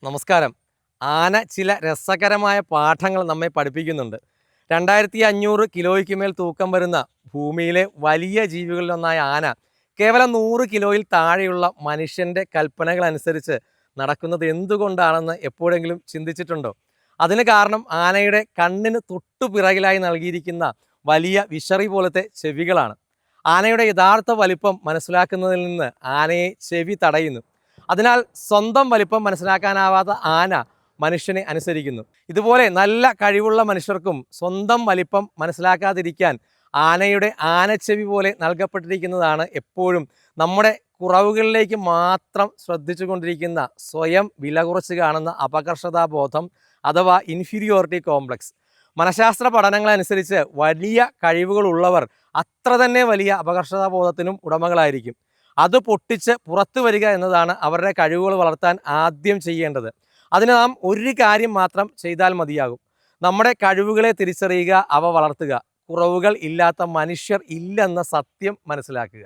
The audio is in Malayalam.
നമസ്കാരം. ആന ചില രസകരമായ പാഠങ്ങൾ നമ്മെ പഠിപ്പിക്കുന്നുണ്ട്. 2500 കിലോയ്ക്ക് മേൽ തൂക്കം വരുന്ന ഭൂമിയിലെ വലിയ ജീവികളിലൊന്നായ ആന കേവലം 100 കിലോയിൽ താഴെയുള്ള മനുഷ്യൻ്റെ കൽപ്പനകൾ അനുസരിച്ച് നടക്കുന്നത് എന്തുകൊണ്ടാണെന്ന് എപ്പോഴെങ്കിലും ചിന്തിച്ചിട്ടുണ്ടോ? അതിന് കാരണം ആനയുടെ കണ്ണിന് തൊട്ടുപിറകിലായി നൽകിയിരിക്കുന്ന വലിയ വിശറി പോലത്തെ ചെവികളാണ്. ആനയുടെ യഥാർത്ഥ വലിപ്പം മനസ്സിലാക്കുന്നതിൽ നിന്ന് ആനയെ ചെവി തടയുന്നു. അതിനാൽ സ്വന്തം വലിപ്പം മനസ്സിലാക്കാനാവാത്ത ആന മനുഷ്യനെ അനുസരിക്കുന്നു. ഇതുപോലെ നല്ല കഴിവുള്ള മനുഷ്യർക്കും സ്വന്തം വലിപ്പം മനസ്സിലാക്കാതിരിക്കാൻ ആനയുടെ ആനച്ചെവി പോലെ നൽകപ്പെട്ടിരിക്കുന്നതാണ് എപ്പോഴും നമ്മുടെ കുറവുകളിലേക്ക് മാത്രം ശ്രദ്ധിച്ചു കൊണ്ടിരിക്കുന്ന സ്വയം വില കുറച്ച് കാണുന്ന അപകർഷതാബോധം അഥവാ ഇൻഫീരിയോറിറ്റി കോംപ്ലക്സ്. മനഃശാസ്ത്ര പഠനങ്ങളനുസരിച്ച് വലിയ കഴിവുകളുള്ളവർ അത്ര തന്നെ വലിയ അപകർഷതാബോധത്തിനും ഉടമകളായിരിക്കും. അത് പൊട്ടിച്ച് പുറത്തു വരിക എന്നതാണ് അവരുടെ കഴിവുകൾ വളർത്താൻ ആദ്യം ചെയ്യേണ്ടത്. അതിന് നാം ഒരു കാര്യം മാത്രം ചെയ്താൽ മതിയാകും. നമ്മുടെ കഴിവുകളെ തിരിച്ചറിയുക, അവ വളർത്തുക. കുറവുകൾ ഇല്ലാത്ത മനുഷ്യർ ഇല്ലെന്ന സത്യം മനസ്സിലാക്കുക.